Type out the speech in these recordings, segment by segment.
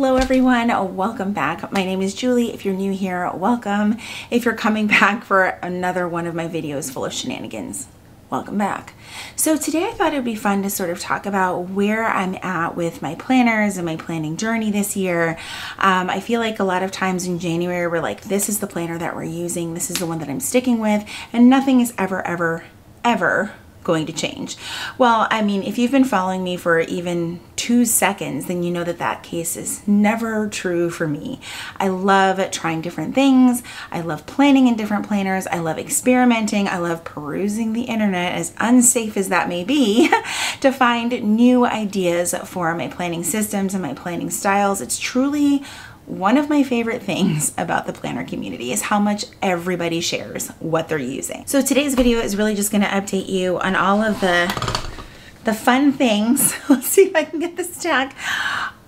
Hello everyone, welcome back. My name is Julie. If you're new here, welcome. If you're coming back for another one of my videos full of shenanigans, welcome back. So today I thought it would be fun to sort of talk about where I'm at with my planners and my planning journey this year. I feel like a lot of times in January we're like, this is the planner that we're using, this is the one that I'm sticking with, and nothing is ever going to change. Well, I mean, if you've been following me for even 2 seconds, then you know that that case is never true for me. I love trying different things. I love planning in different planners. I love experimenting. I love perusing the internet, as unsafe as that may be, to find new ideas for my planning systems and my planning styles. It's truly one of my favorite things about the planner community is how much everybody shares what they're using. So today's video is really just going to update you on all of the fun things. Let's see if I can get this stack.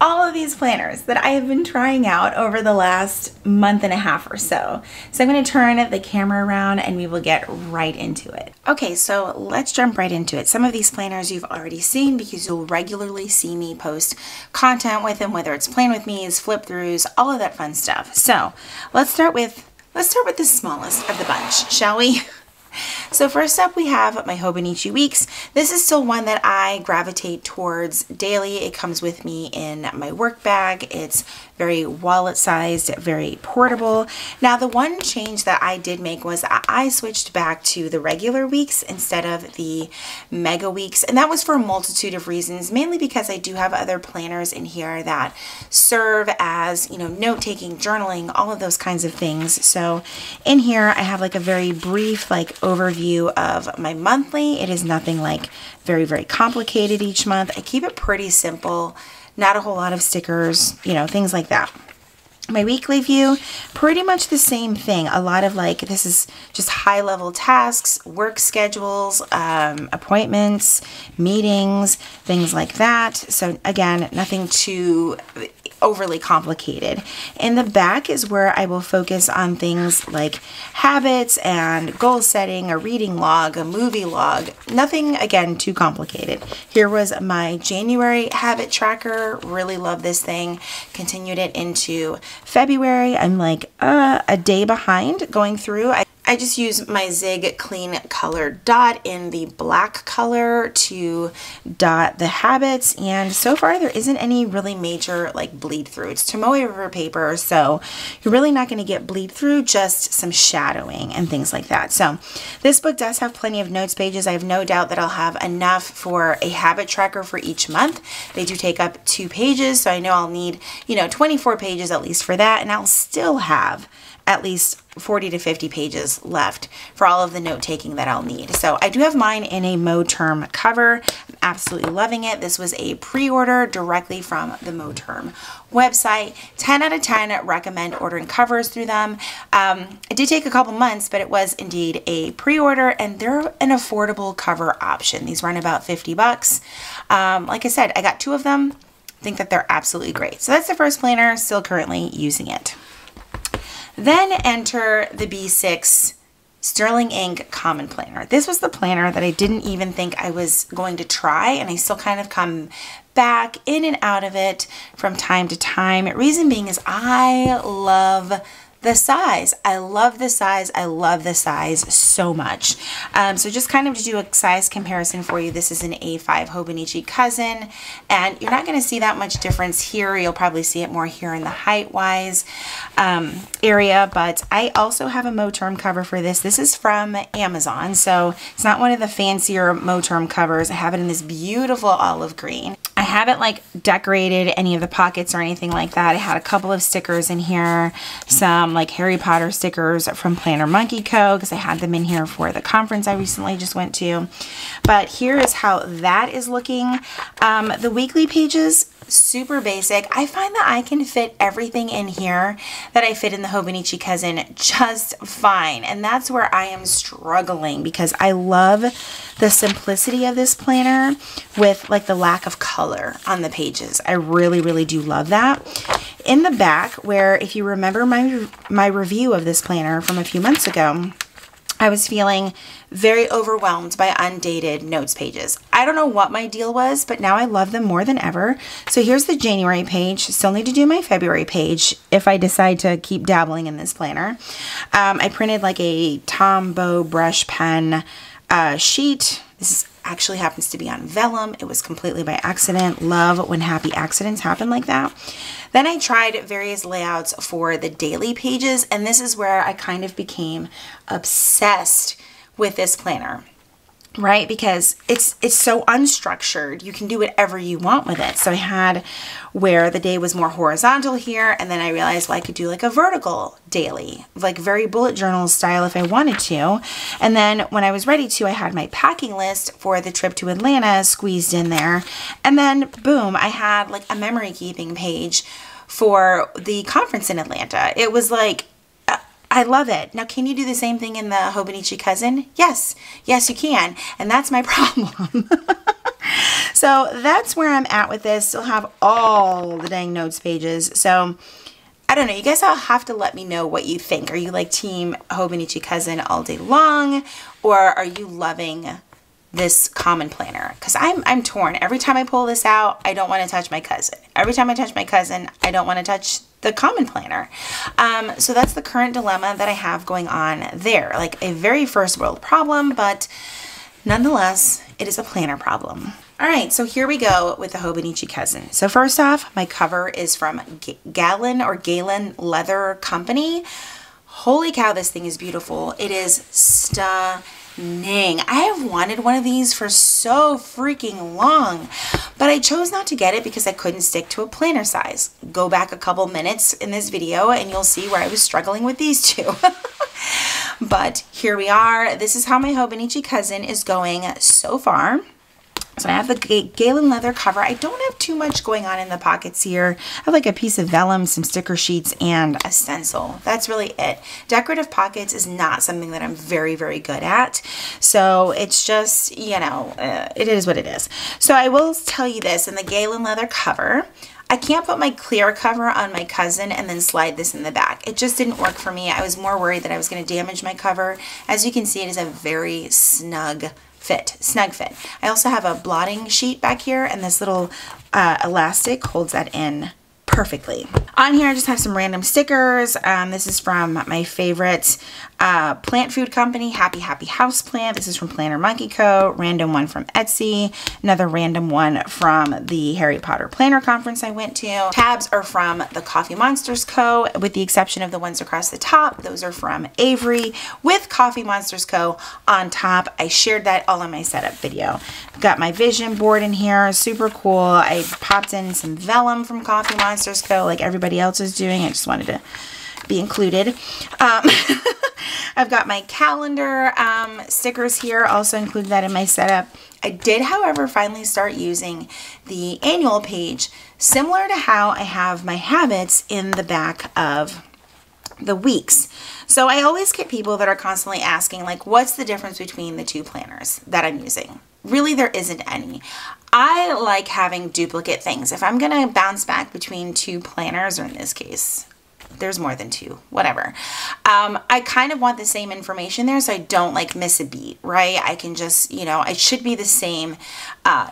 All of these planners that I have been trying out over the last month and a half or so. So I'm going to turn the camera around and we will get right into it. Okay, so let's jump right into it. Some of these planners you've already seen because you'll regularly see me post content with them, whether it's plan with me's, flip throughs, all of that fun stuff. So let's start with the smallest of the bunch, shall we? So first up we have my Hobonichi Weeks. This is still one that I gravitate towards daily. It comes with me in my work bag. It's very wallet sized, very portable. Now the one change that I did make was I switched back to the regular weeks instead of the mega weeks, and that was for a multitude of reasons, mainly because I do have other planners in here that serve as, you know, note-taking, journaling, all of those kinds of things. So in here I have like a very brief overview of my monthly. It is nothing like very complicated each month. I keep it pretty simple, not a whole lot of stickers, you know, things like that. My weekly view, pretty much the same thing. A lot of this is just high level tasks, work schedules, appointments, meetings, things like that. So again, nothing too overly complicated. In the back is where I will focus on things like habits and goal setting, a reading log, a movie log, nothing again too complicated. Here was my January habit tracker. Really love this thing. Continued it into February. I'm like a day behind going through. I just use my Zig Clean Color Dot in the black color to dot the habits, and so far there isn't any really major bleed through. It's Tomoe River paper, so you're really not going to get bleed through, just some shadowing and things like that. So this book does have plenty of notes pages. I have no doubt that I'll have enough for a habit tracker for each month. They do take up 2 pages, so I know I'll need, 24 pages at least for that, and I'll still have at least 40 to 50 pages left for all of the note taking that I'll need. So I do have mine in a Moterm cover. I'm absolutely loving it. This was a pre-order directly from the Moterm website. 10 out of 10 recommend ordering covers through them. It did take a couple months, but it was indeed a pre-order, and they're an affordable cover option. These run about 50 bucks. Like I said, I got 2 of them. I think that they're absolutely great. So that's the first planner, still currently using it. Then enter the B6 Sterling Ink Common Planner. This was the planner that I didn't even think I was going to try, and I still kind of come back in and out of it from time to time. Reason being is I love the size. I love the size. I love the size so much. So just kind of to do a size comparison for you, this is an A5 Hobonichi Cousin, and you're not going to see that much difference here. You'll probably see it more here in the height-wise area, but I also have a Moterm cover for this. This is from Amazon, so it's not one of the fancier Moterm covers. I have it in this beautiful olive green. I haven't decorated any of the pockets or anything like that. I had a couple of stickers in here, some Harry Potter stickers from Planner Monkey Co, because I had them in here for the conference I recently just went to. But here is how that is looking. The weekly pages, super basic. I find that I can fit everything in here that I fit in the Hobonichi Cousin just fine, and that's where I am struggling because I love the simplicity of this planner with the lack of color on the pages. I really do love that. In the back, where if you remember my review of this planner from a few months ago, I was feeling very overwhelmed by undated notes pages. I don't know what my deal was, but now I love them more than ever. So here's the January page. Still need to do my February page if I decide to keep dabbling in this planner. I printed like a Tombow brush pen sheet. This actually happens to be on vellum. It was completely by accident. Love when happy accidents happen like that. Then I tried various layouts for the daily pages, and this is where I kind of became obsessed with this planner, right? Because it's so unstructured. You can do whatever you want with it. So I had where the day was more horizontal here, and then I realized, well, I could do like a vertical daily, like very bullet journal style if I wanted to. And then when I was ready to, I had my packing list for the trip to Atlanta squeezed in there. And then boom, I had like a memory keeping page for the conference in Atlanta. It was like, I love it. Now, can you do the same thing in the Hobonichi Cousin? Yes. Yes, you can. And that's my problem. So that's where I'm at with this. Still have all the dang notes pages. So I don't know. You guys all have to let me know what you think. Are you like team Hobonichi Cousin all day long? Or are you loving this common planner? Because I'm torn. Every time I pull this out, I don't want to touch my cousin. Every time I touch my cousin, I don't want to touch the common planner. So that's the current dilemma that I have going on there. Like a very first world problem, but nonetheless, it is a planner problem. All right, so here we go with the Hobonichi Cousin. So first off, my cover is from Galen Leather Company. Holy cow, this thing is beautiful. It is stunning. I have wanted one of these for so freaking long, but I chose not to get it because I couldn't stick to a planner size. Go back a couple minutes in this video and you'll see where I was struggling with these two. But here we are. This is how my Hobonichi Cousin is going so far. So I have the Galen Leather cover. I don't have too much going on in the pockets here. I have like a piece of vellum, some sticker sheets, and a stencil. That's really it. Decorative pockets is not something that I'm very, very good at. So it's just, you know, it is what it is. So I will tell you this, in the Galen Leather cover, I can't put my clear cover on my cousin and then slide this in the back. It just didn't work for me. I was more worried that I was going to damage my cover. As you can see, it is a very snug fit. I also have a blotting sheet back here, and this little elastic holds that in perfectly. On here, I just have some random stickers. This is from my favorite plant food company, Happy House Plant. This is from Planner Monkey Co. Random one from Etsy. Another random one from the Harry Potter Planner Conference I went to. Tabs are from the Coffee Monsters Co. With the exception of the ones across the top. Those are from Avery with Coffee Monsters Co. on top. I shared that all in my setup video. I've got my vision board in here. Super cool. I popped in some vellum from Coffee Monsters Co. like everybody else is doing. I just wanted to be included. I've got my calendar stickers here, also included that in my setup. I did, however, finally start using the annual page, similar to how I have my habits in the back of the weeks. So I always get people that are constantly asking, like, what's the difference between the two planners that I'm using? Really, there isn't any. I like having duplicate things. If I'm going to bounce back between two planners, or in this case, there's more than two, whatever. I kind of want the same information there so I don't like miss a beat, right? I can just, you know, it should be the same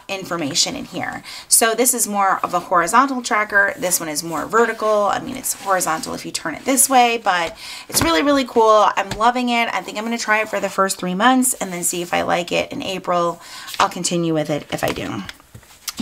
information in here. So this is more of a horizontal tracker. This one is more vertical. I mean, it's horizontal if you turn it this way, but it's really, really cool. I'm loving it. I think I'm going to try it for the first 3 months and then see if I like it in April. I'll continue with it if I do.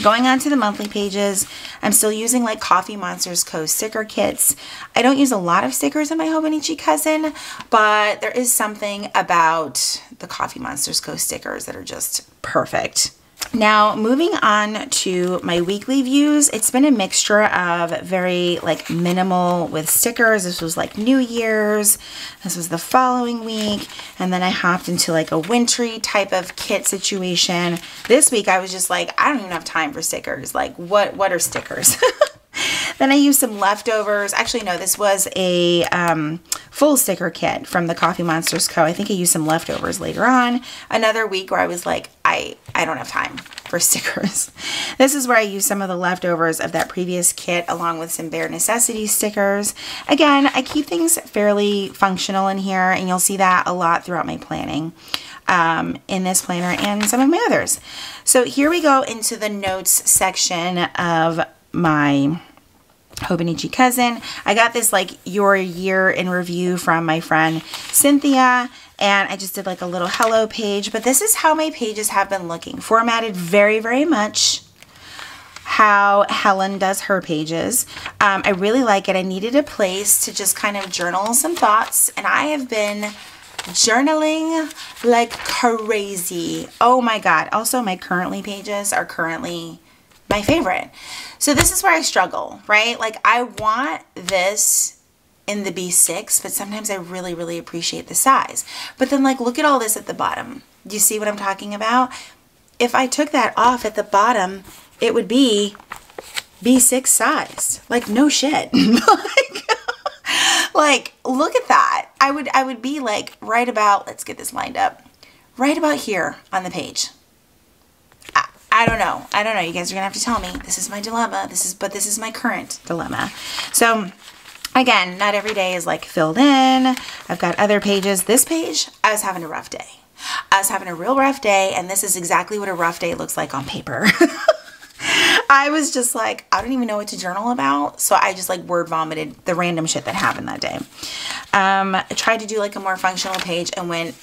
Going on to the monthly pages, I'm still using like Coffee Monsters Co. sticker kits. I don't use a lot of stickers in my Hobonichi Cousin, but there is something about the Coffee Monsters Co. stickers that are just perfect. Now, moving on to my weekly views, it's been a mixture of very like minimal with stickers. This was like New Year's. This was the following week. And then I hopped into like a wintry type of kit situation. This week, I was just like, I don't even have time for stickers. Like, what are stickers? Then I used some leftovers. Actually, no, this was a full sticker kit from the Coffee Monsters Co. I think I used some leftovers later on. Another week where I was like, I don't have time for stickers. This is where I use some of the leftovers of that previous kit along with some bare necessity stickers. Again, I keep things fairly functional in here, and you'll see that a lot throughout my planning in this planner and some of my others. So here we go into the notes section of my Hobonichi Cousin. I got this like your year in review from my friend Cynthia, and I just did like a little hello page, but this is how my pages have been looking, formatted very, very much how Helen does her pages. I really like it. I needed a place to just kind of journal some thoughts, and I have been journaling like crazy. Oh my God. Also, my currently pages are currently my favorite. So this is where I struggle, right? Like I want this in the B6, but sometimes I really, really appreciate the size. But then like, look at all this at the bottom. Do you see what I'm talking about? If I took that off at the bottom, it would be B6 size. Like no shit. Like, look at that. I would be like right about, let's get this lined up, right about here on the page. I don't know. I don't know. You guys are going to have to tell me. This is my dilemma. But this is my current dilemma. So again, not every day is like filled in. I've got other pages. This page, I was having a rough day. I was having a real rough day, and this is exactly what a rough day looks like on paper. I was just like, I don't even know what to journal about. So I just like word vomited the random shit that happened that day. I tried to do like a more functional page and went,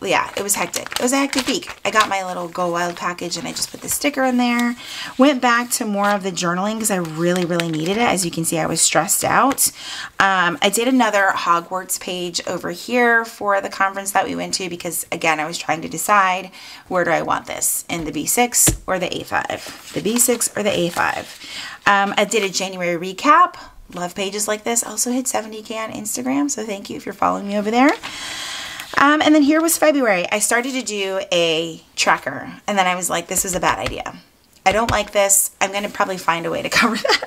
yeah, it was hectic. It was a hectic week. I got my little Go Wild package and I just put the sticker in there. Went back to more of the journaling because I really, really needed it. As you can see, I was stressed out. I did another Hogwarts page over here for the conference that we went to because, again, I was trying to decide where do I want this, in the B6 or the A5. The B6 or the A5. I did a January recap. Love pages like this. Also hit 70K on Instagram, so thank you if you're following me over there. And then here was February. I started to do a tracker, and then I was like, this is a bad idea. I don't like this. I'm going to probably find a way to cover that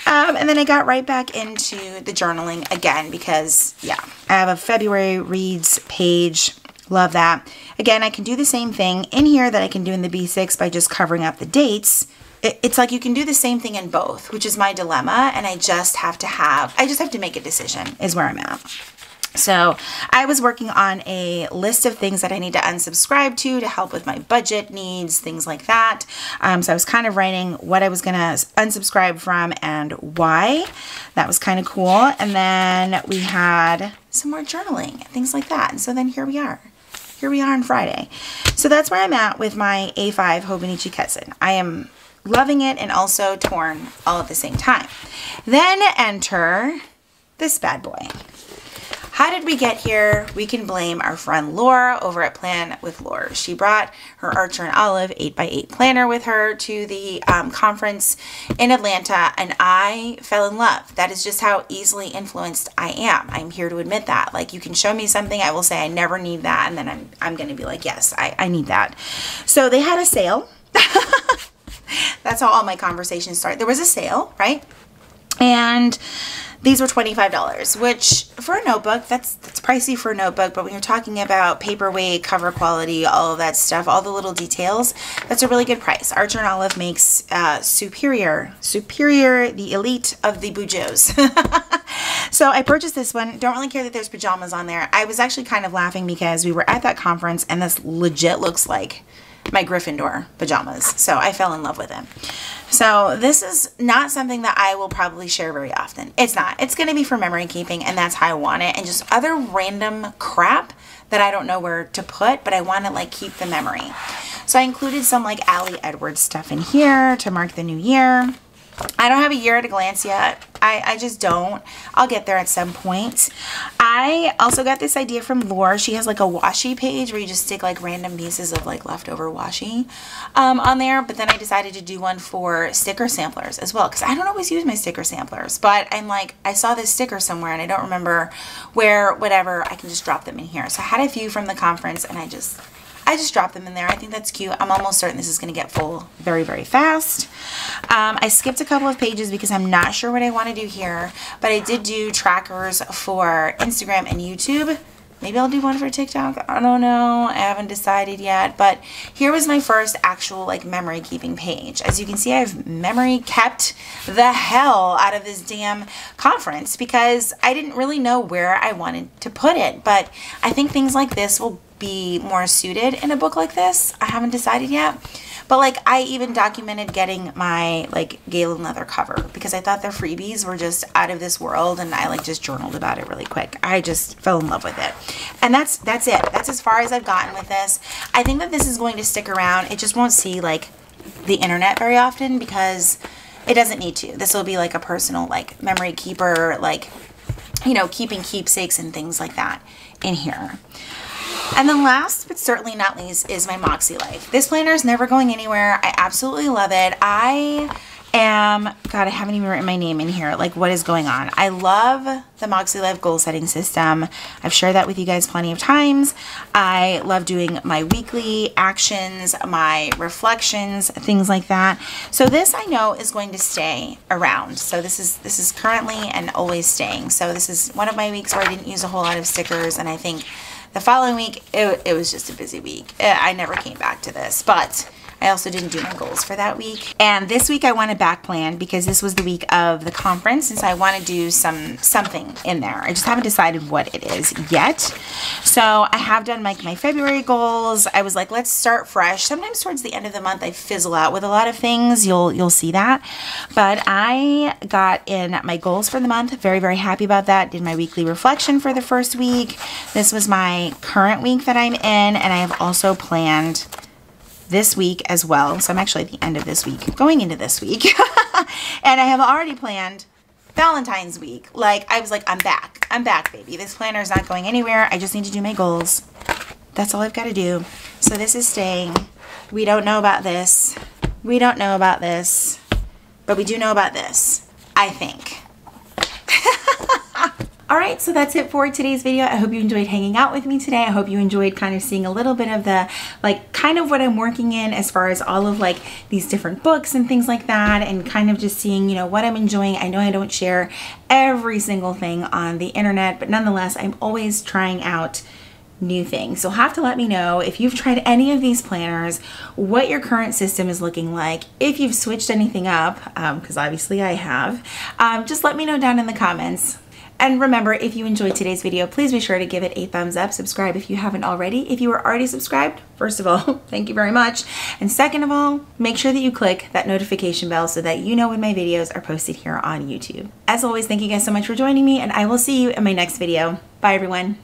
up. And then I got right back into the journaling again because, yeah, I have a February reads page. Love that. Again, I can do the same thing in here that I can do in the B6 by just covering up the dates. It's like you can do the same thing in both, which is my dilemma, and I just have to make a decision is where I'm at. So I was working on a list of things that I need to unsubscribe to help with my budget needs, things like that. So I was kind of writing what I was going to unsubscribe from and why. That was kind of cool. And then we had some more journaling and things like that. And so then here we are. Here we are on Friday. So that's where I'm at with my A5 Hobonichi Cousin. I am loving it and also torn all at the same time. Then enter this bad boy. How did we get here? We can blame our friend Laura over at Plan with Laura. She brought her Archer and Olive 8x8 planner with her to the conference in Atlanta, and I fell in love. That is just how easily influenced I am. I'm here to admit that. Like, you can show me something, I will say I never need that, and then I'm going to be like, yes, I need that. So they had a sale. That's how all my conversations start. There was a sale, right? And these were $25, which for a notebook, that's pricey for a notebook, but when you're talking about paperweight, cover quality, all of that stuff, all the little details, that's a really good price. Archer and Olive makes superior, the elite of the Bujos. So I purchased this one. Don't really care that there's pajamas on there. I was actually kind of laughing because we were at that conference and this legit looks like my Gryffindor pajamas. So I fell in love with it. So this is not something that I will probably share very often. It's not. It's going to be for memory keeping, and that's how I want it. And just other random crap that I don't know where to put, but I want to like keep the memory. So I included some like Allie Edwards stuff in here to mark the new year. I don't have a year at a glance yet. I just don't. I'll get there at some point. I also got this idea from Laura. She has like a washi page where you just stick like random pieces of like leftover washi on there. But then I decided to do one for sticker samplers as well because I don't always use my sticker samplers. But I'm like, I saw this sticker somewhere and I don't remember where, whatever. I can just drop them in here. So I had a few from the conference and I just dropped them in there. I think that's cute. I'm almost certain this is going to get full very, very fast. I skipped a couple of pages because I'm not sure what I want to do here, but I did do trackers for Instagram and YouTube. Maybe I'll do one for TikTok. I don't know. I haven't decided yet. But here was my first actual like memory keeping page. As you can see, I've memory kept the hell out of this damn conference because I didn't really know where I wanted to put it. But I think things like this will be more suited in a book like this. I haven't decided yet. But like I even documented getting my like Galen Leather cover because I thought their freebies were just out of this world, and I like just journaled about it really quick. I just fell in love with it. And that's it. That's as far as I've gotten with this. I think that this is going to stick around. It just won't see like the internet very often because it doesn't need to. This will be like a personal like memory keeper, like, you know, keeping keepsakes and things like that in here. And then last but certainly not least is my Moxie Life. This planner is never going anywhere. I absolutely love it. God, I haven't even written my name in here. Like, what is going on? I love the Moxie Life goal setting system. I've shared that with you guys plenty of times. I love doing my weekly actions, my reflections, things like that. So this I know is going to stay around. So this is currently and always staying. So this is one of my weeks where I didn't use a whole lot of stickers, and I think the following week, it was just a busy week. I never came back to this, but I also didn't do my goals for that week. And this week I want to back plan because this was the week of the conference, and so I want to do something in there. I just haven't decided what it is yet. So I have done my February goals. I was like, let's start fresh. Sometimes towards the end of the month I fizzle out with a lot of things. You'll see that. But I got in my goals for the month. Very, very happy about that. Did my weekly reflection for the first week. This was my current week that I'm in, and I have also planned this week as well. So I'm actually at the end of this week, going into this week. And I have already planned Valentine's week. Like, I was like, I'm back. I'm back, baby. This planner is not going anywhere. I just need to do my goals. That's all I've got to do. So this is staying. We don't know about this. We don't know about this. But we do know about this, I think. Alright, so that's it for today's video. I hope you enjoyed hanging out with me today. I hope you enjoyed kind of seeing a little bit of the, like, kind of what I'm working in as far as all of, like, these different books and things like that, and kind of just seeing, you know, what I'm enjoying. I know I don't share every single thing on the internet, but nonetheless, I'm always trying out new things. So have to let me know if you've tried any of these planners, what your current system is looking like, if you've switched anything up, because obviously I have. Just let me know down in the comments. And remember, if you enjoyed today's video, please be sure to give it a thumbs up. Subscribe if you haven't already. If you are already subscribed, first of all, thank you very much. And second of all, make sure that you click that notification bell so that you know when my videos are posted here on YouTube. As always, thank you guys so much for joining me, and I will see you in my next video. Bye, everyone.